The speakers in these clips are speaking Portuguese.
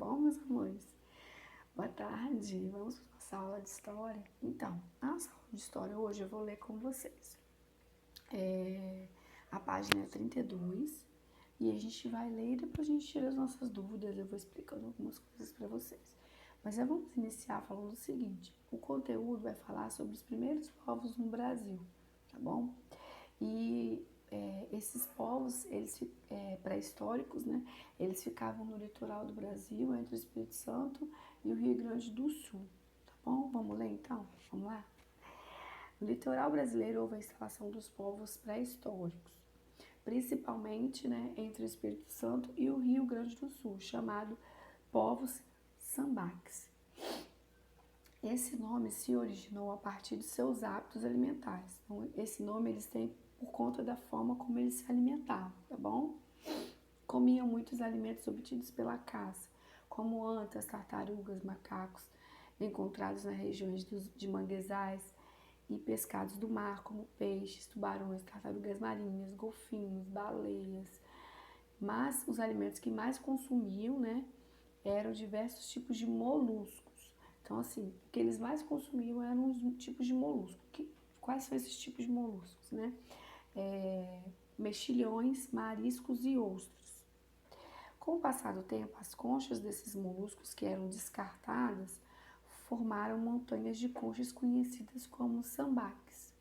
bom, meus amores? Boa tarde, vamos para nossa aula de história? Então, na nossa aula de história hoje eu vou ler com vocês a página 32 e a gente vai ler e depois a gente tira as nossas dúvidas, eu vou explicando algumas coisas para vocês. Mas já vamos iniciar falando o seguinte, o conteúdo vai falar sobre os primeiros povos no Brasil, tá bom? E esses povos, eles pré-históricos, né? Eles ficavam no litoral do Brasil, entre o Espírito Santo e o Rio Grande do Sul, tá bom? Vamos ler então? Vamos lá? No litoral brasileiro houve a instalação dos povos pré-históricos, principalmente, né, entre o Espírito Santo e o Rio Grande do Sul, chamado povos sambaques. Esse nome se originou a partir de seus hábitos alimentares. Então, esse nome eles têm por conta da forma como eles se alimentavam, tá bom? Comiam muitos alimentos obtidos pela caça, como antas, tartarugas, macacos, encontrados nas regiões de manguezais, e pescados do mar, como peixes, tubarões, tartarugas marinhas, golfinhos, baleias. Mas os alimentos que mais consumiam, né, eram diversos tipos de moluscos. Então, assim, o que eles mais consumiam eram os tipos de moluscos. Quais são esses tipos de moluscos, né? Mexilhões, mariscos e ostros. Com o passar do tempo, as conchas desses moluscos que eram descartadas formaram montanhas de conchas conhecidas como sambaques.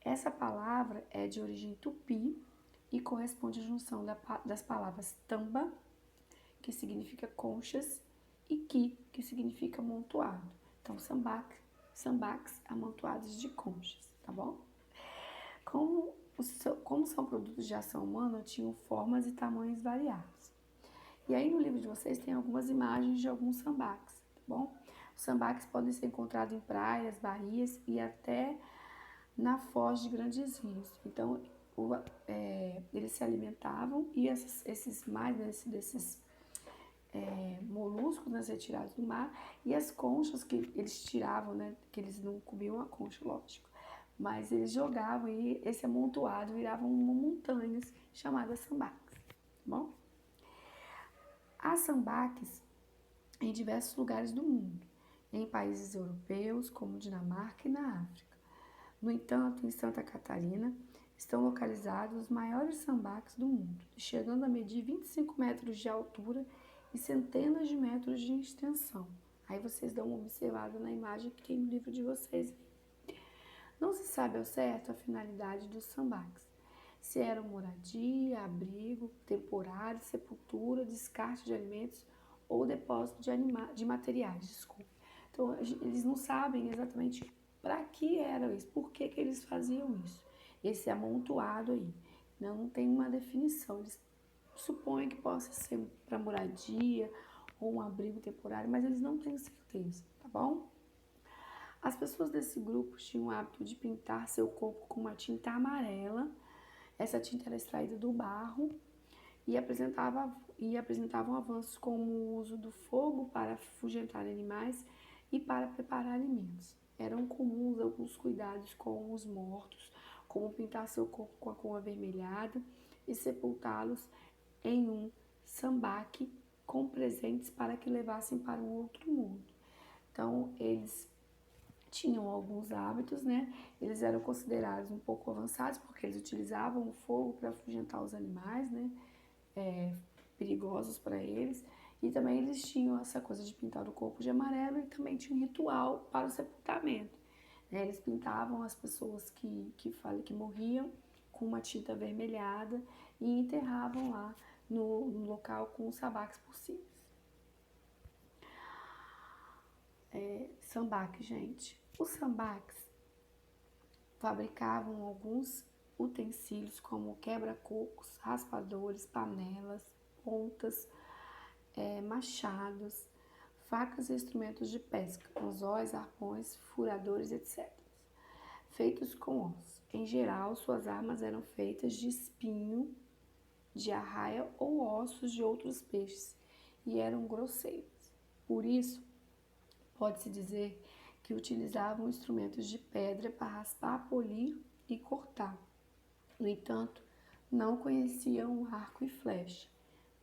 Essa palavra é de origem tupi e corresponde à junção das palavras tamba, que significa conchas, e que significa amontoado. Então, sambaques amontoados de conchas, tá bom? Como são produtos de ação humana, tinham formas e tamanhos variados. E aí no livro de vocês tem algumas imagens de alguns sambaques, tá bom? Os sambaques podem ser encontrados em praias, baías e até na foz de grandes rios. Então, eles se alimentavam e desses moluscos, né, retirados do mar, e as conchas que eles tiravam, né, que eles não comiam a concha, lógico, mas eles jogavam e esse amontoado virava montanhas chamadas sambaques, tá bom? Há sambaques em diversos lugares do mundo, em países europeus como Dinamarca e na África. No entanto, em Santa Catarina estão localizados os maiores sambaques do mundo, chegando a medir 25 metros de altura e centenas de metros de extensão. Aí vocês dão uma observada na imagem que tem no livro de vocês. Não se sabe ao certo a finalidade dos sambaques. Se eram moradia, abrigo, temporário, sepultura, descarte de alimentos ou depósito de materiais, desculpa. Então, eles não sabem exatamente para que era isso, por que eles faziam isso. Esse amontoado aí, não tem uma definição. Eles supõem que possa ser para moradia ou um abrigo temporário, mas eles não têm certeza, tá bom? As pessoas desse grupo tinham o hábito de pintar seu corpo com uma tinta amarela. Essa tinta era extraída do barro e apresentavam avanços como o uso do fogo para afugentar animais e para preparar alimentos. Eram comuns alguns cuidados com os mortos, como pintar seu corpo com a cor avermelhada e sepultá-los em um sambaque com presentes para que levassem para um outro mundo. Então, eles tinham alguns hábitos, né? Eles eram considerados um pouco avançados porque eles utilizavam o fogo para afugentar os animais, né? Perigosos para eles. E também eles tinham essa coisa de pintar o corpo de amarelo e também tinha um ritual para o sepultamento. Eles pintavam as pessoas que morriam com uma tinta avermelhada e enterravam lá no local com os sambaques por cima. Sambaque, gente. Os sambaques fabricavam alguns utensílios como quebra-cocos, raspadores, panelas, pontas, machados, facas e instrumentos de pesca, anzóis, arpões, furadores, etc. Feitos com ossos. Em geral, suas armas eram feitas de espinho, de arraia ou ossos de outros peixes e eram grosseiros. Por isso, pode-se dizer que utilizavam instrumentos de pedra para raspar, polir e cortar. No entanto, não conheciam o arco e flecha,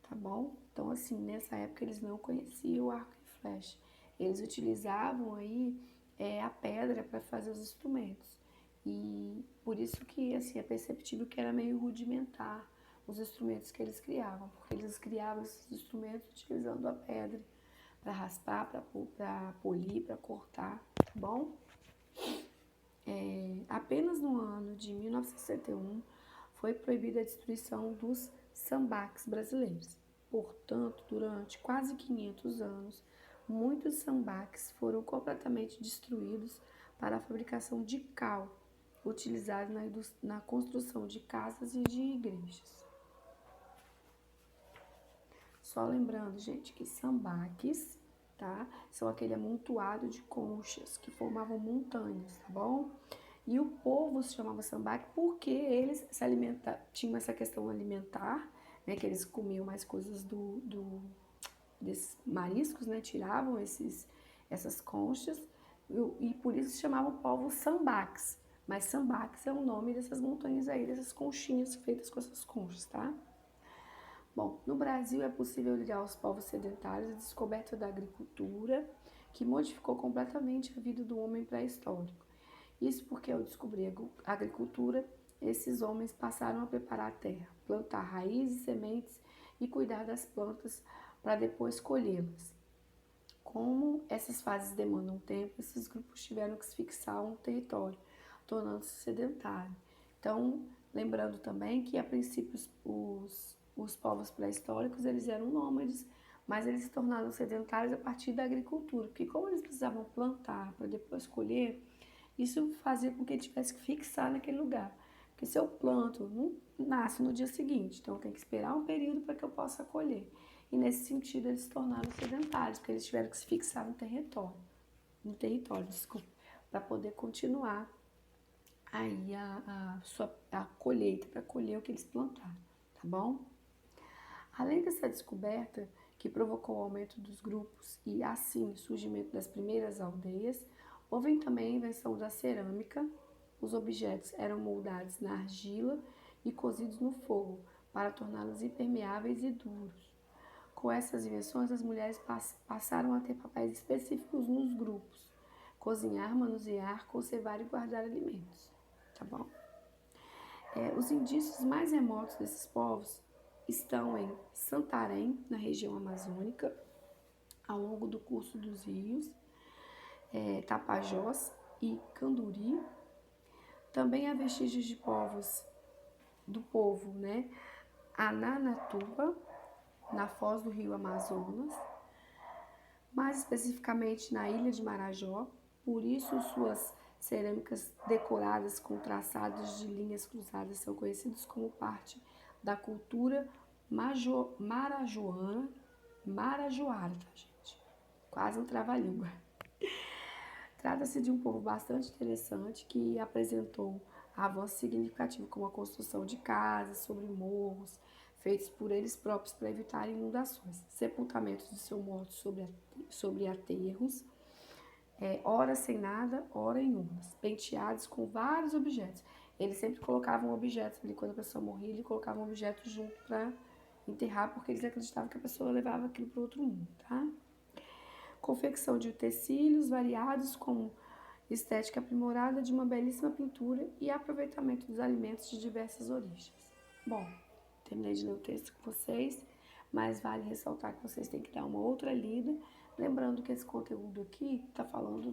tá bom? Então, assim, nessa época eles não conheciam o arco e flecha. Eles utilizavam aí a pedra para fazer os instrumentos. E por isso que, assim, é perceptível que era meio rudimentar os instrumentos que eles criavam, porque eles criavam esses instrumentos utilizando a pedra para raspar, para polir, para cortar, tá bom? Apenas no ano de 1961 foi proibida a destruição dos sambaques brasileiros. Portanto, durante quase 500 anos, muitos sambaques foram completamente destruídos para a fabricação de cal, utilizado na construção de casas e de igrejas. Só lembrando, gente, que sambaques, tá? São aquele amontoado de conchas que formavam montanhas, tá bom? E o povo se chamava sambaque porque eles se alimentavam, tinham essa questão alimentar, né? Que eles comiam mais coisas desses mariscos, né? Tiravam essas conchas e por isso se chamavam povos sambaques. Mas sambaques é o nome dessas montanhas aí, dessas conchinhas feitas com essas conchas, tá? Bom, no Brasil é possível ligar os povos sedentários à descoberta da agricultura, que modificou completamente a vida do homem pré-histórico. Isso porque ao descobrir a agricultura, esses homens passaram a preparar a terra, plantar raízes, sementes e cuidar das plantas para depois colhê-las. Como essas fases demandam tempo, esses grupos tiveram que se fixar um território, tornando-se sedentário. Então, lembrando também que a princípio os povos pré-históricos eles eram nômades, mas eles se tornaram sedentários a partir da agricultura, porque como eles precisavam plantar para depois colher, isso fazia com que ele tivesse que fixar naquele lugar. Porque se eu planto, não nasce no dia seguinte, então tem que esperar um período para que eu possa colher. E nesse sentido eles se tornaram sedentários, porque eles tiveram que se fixar no território, desculpa, para poder continuar aí a colheita, para colher o que eles plantaram, tá bom? Além dessa descoberta, que provocou o aumento dos grupos e, assim, o surgimento das primeiras aldeias, houve também a invenção da cerâmica. Os objetos eram moldados na argila e cozidos no fogo para torná-los impermeáveis e duros. Com essas invenções, as mulheres passaram a ter papéis específicos nos grupos: cozinhar, manusear, conservar e guardar alimentos. Tá bom? Os indícios mais remotos desses povos estão em Santarém, na região amazônica, ao longo do curso dos rios, Tapajós e Canduri. Também há vestígios de povos do povo, né? Ananatuba, na foz do rio Amazonas, mais especificamente na ilha de Marajó. Por isso, suas cerâmicas decoradas com traçados de linhas cruzadas são conhecidos como parte da cultura marajoara, tá, gente? Quase um trava-língua. Trata-se de um povo bastante interessante que apresentou avanços significativos como a construção de casas sobre morros, feitos por eles próprios para evitar inundações, sepultamentos de seus mortos sobre aterros, ora sem nada, ora em urnas, penteados com vários objetos. Eles sempre colocavam objetos ali, quando a pessoa morria, eles colocavam objetos junto para enterrar, porque eles acreditavam que a pessoa levava aquilo para outro mundo, tá? Confecção de utensílios variados com estética aprimorada de uma belíssima pintura e aproveitamento dos alimentos de diversas origens. Bom, terminei de ler o texto com vocês, mas vale ressaltar que vocês têm que dar uma outra lida, lembrando que esse conteúdo aqui está falando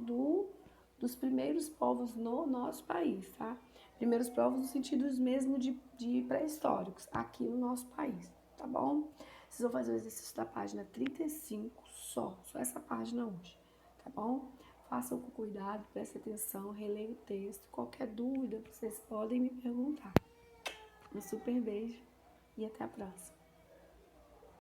dos primeiros povos no nosso país, tá? Primeiros povos no sentido mesmo de pré-históricos, aqui no nosso país, tá bom? Vocês vão fazer o exercício da página 35 só essa página hoje, tá bom? Façam com cuidado, prestem atenção, releia o texto. Qualquer dúvida, vocês podem me perguntar. Um super beijo e até a próxima.